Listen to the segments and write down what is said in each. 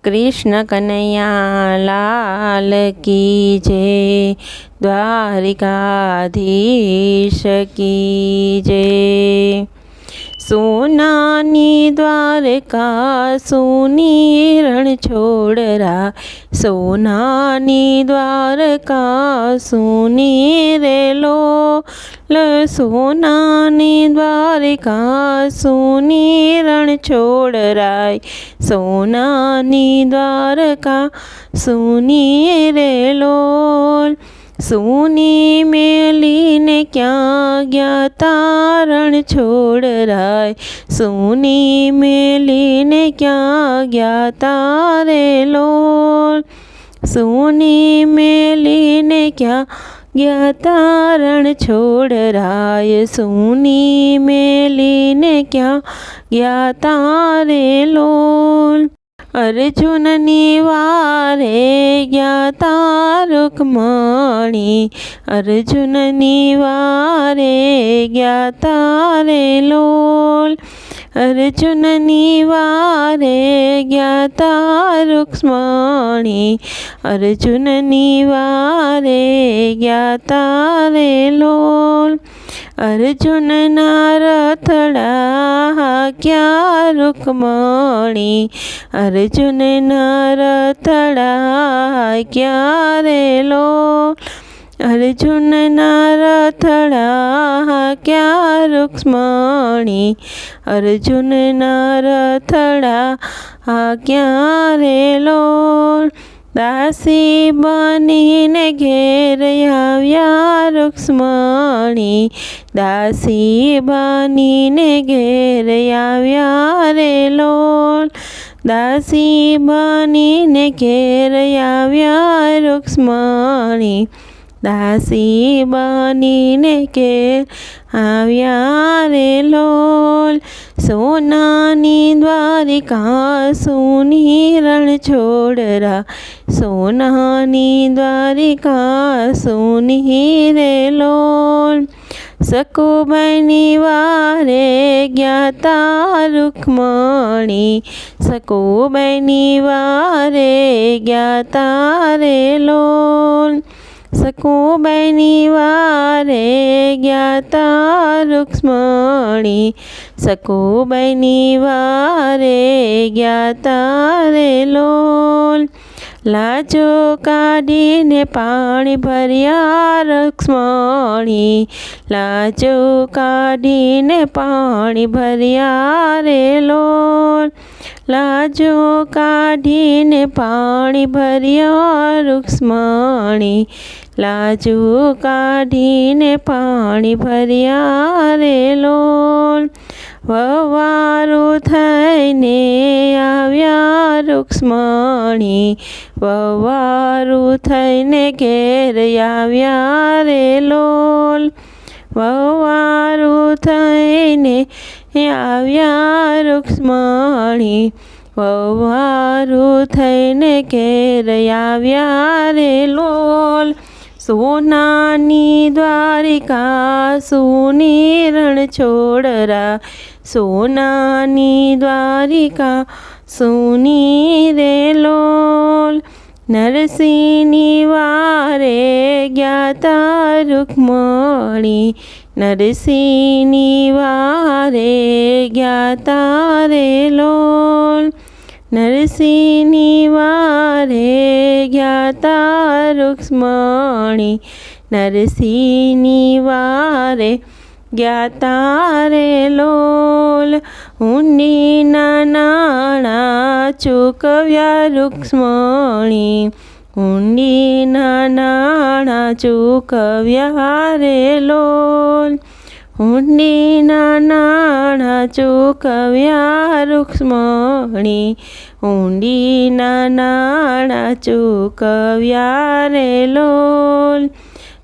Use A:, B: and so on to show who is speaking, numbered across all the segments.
A: कृष्ण कन्हैया लाल की जय। द्वारिकाधीश की जय। सोनानी द्वारका सोनी रण छोड़रा। सोनानी द्वारका सोनी रे लोल। सोनानी द्वारका सोनी रण छोड़राय। सोनानी द्वारका सोनी रे लोल। सोनी मेलीने क्या गया तारण छोड़राय। सोनी मेलीने क्या गया तारे लोल। सोनी मेलीने क्या गया तारण छोड़राय। सोनी मेलीने क्या गया तारे लोल। अर्जुननी वारे ज्ञाता रुक्मणी। अर्जुननी वारे ज्ञाता रे लोल। अर्जुननी वारे ज्ञाता रुक्मणी। अर्जुननी वारे ज्ञाता रे लोल। अर्जुन नारथड़ा क्या रुक्मणी। अर्जुन नारथड़ा क्या रे लोल। अर्जुन नारथड़ा क्या रुक्मणी। अर्जुन नारथड़ा क्या रे लोल। दासी बनीने घेर आव्या रुक्मणी। दासी बनीने घेर आव्या रे लोल। दासी बनीने घेर आव्या रुक्मणी। दासी बनीने घेर आव्या रे लोल। सोनानी द्वारिका सोनी रण छोड़रा। सोनानी द्वारिका सोनी रे लोल। सकुबैनी वारे ज्ञाता रुक्मणी। सकुबैनी वारे ज्ञाता रे लोल। सकुबैनी वारे ज्ञाता रुक्मणी। सकुबैनी वारे ज्ञाता रे लोल। लाजो काढ़ीने पाणी भर्या रुक्मणी। लाजो काढ़ीने पाणी भर्या रे लोल। लाजो काढ़ीने पाणी भर्या रुक्मणी। लाजो काढ़ीने पाणी भर्या रे लोल। ववारू थईने आव्या रुक्मणी। ववारू थईने घेर आव्या रे लोल। ववारू थईने आव्या रुक्मणी। ववारू थईने घेर आव्या रे लोल। सोनानी द्वारिका सोनी रण छोड़रा। सोनानी द्वारिका सोनी रे लोल। नरसिंहनी वारे ज्ञाता रुक्मणी। नरसिंहनी वारे ज्ञाता रे लोल। नरसिंहनी वारे ज्ञाता रुक्मणी। नरसिंहनी वारे ज्ञाता रे लोल। हुंडी नाना चूकव्या रुक्मणी। हुंडी नाना चूकव्या रे लोल। हुंडी नाना चूकव्या रुक्मणी। हुंडी नाना चूकव्या रे लोल।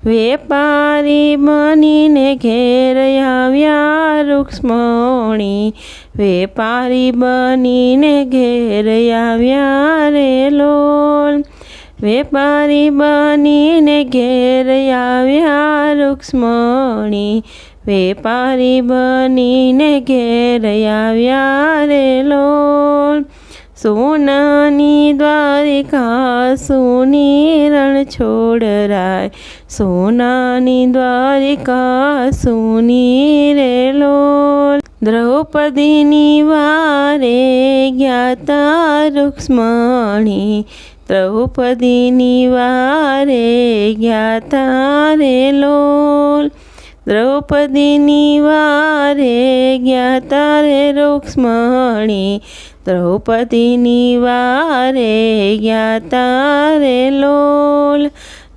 A: वेपारी बनीने घेर आव्या रुक्मणी। वेपारी बनीने घेर आव्या रे लोल। वेपारी बनीने घेर आव्या रुक्मणी। વેપારી બનીને ઘેર આવ્યા રે લોલ. સોનાની દ્વારિકા સોની રણ છોડરાય, સોનાની દ્વારિકા સોની રે લોલ. દ્રૌપદીની વારે જ્ઞાતા રૂક્ષ્મણી, દ્રૌપદીની વારે જ્ઞાતા રે લોલ. દ્રૌપદીની વારે જ્ઞાતા રે રૂક્ષ્મણી, દ્રૌપદીની વારે જ્ઞાતા રે લોલ.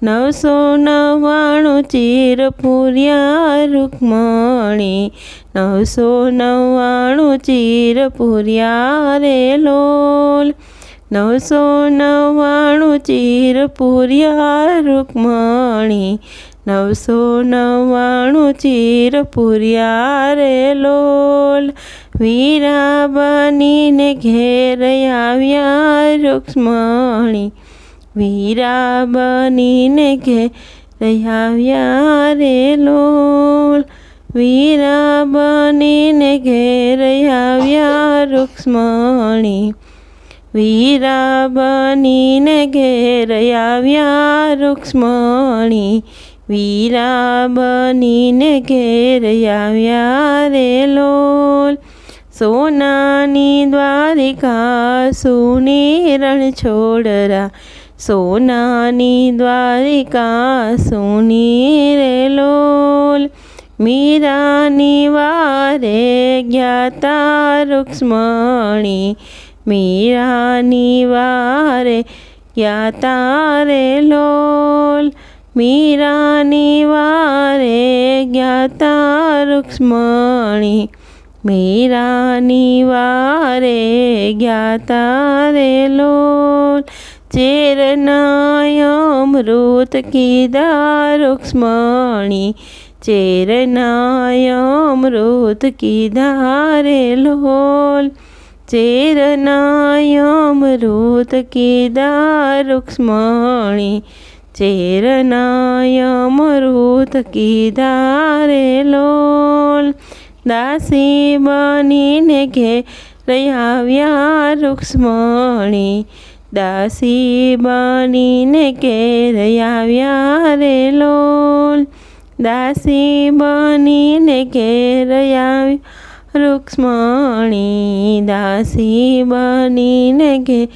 A: 999 ચીર પૂર્યા રૂક્ષ્મણી, 999 ચીર પૂર્યા રે લોલ. 999 ચીર પૂર્યા રૂક્ષ્મણી, 999 ચીર પૂર્યા રે લોલ. વીરા બનીને ઘેર આવ્યા રૂક્ષ્મણી, વીરા બનીને ઘેર આવ્યા રે લોલ. વીરા બનીને ઘેર આવ્યા રૂક્ષ્મણી, વીરા બનીને ઘેર આવ્યા રૂક્ષ્મણી, વીરા બનીને ઘેર આવ્યા રે લોલ. સોનાની દ્વારિકા સોની રણ છોડરા, સોનાની દ્વારિકા સોની રે લોલ. મીરાની વારે જ્ઞાતા રૂક્ષ્મણી, મીરાની વારે જ્ઞાતા રે લોલ. મીરાની વારે જ્ઞાતા રૂક્ષ્મણી, મીરાની વારે જ્ઞાતા રે લોલ. ચેરના અમૃત કીધા રૂક્ષ્મણી, ચેરના અમૃત કીધા રે લોલ. ચેરના અમૃત કીધા રૂક્ષ્મણી, ચેરના અમૃત કીધા રે લોલ. દાસી બનીને ઘેર આવ્યા રૂક્ષ્મણી, દાસી બનીને ઘેર આવ્યા રે લોલ. દાસી બનીને ઘેર આવ્યા રૂક્ષ્મણી, દાસી બનીને ઘેર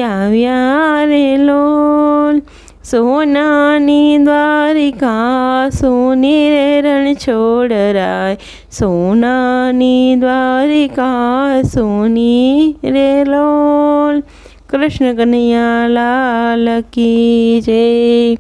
A: આવ્યા રે લોલ. સોનાની દ્વારિકા સોની રે રણ છોડરાય, સોનાની દ્વારિકા સોની રે લોલ. કૃષ્ણ કનૈયા લાલ કી જય.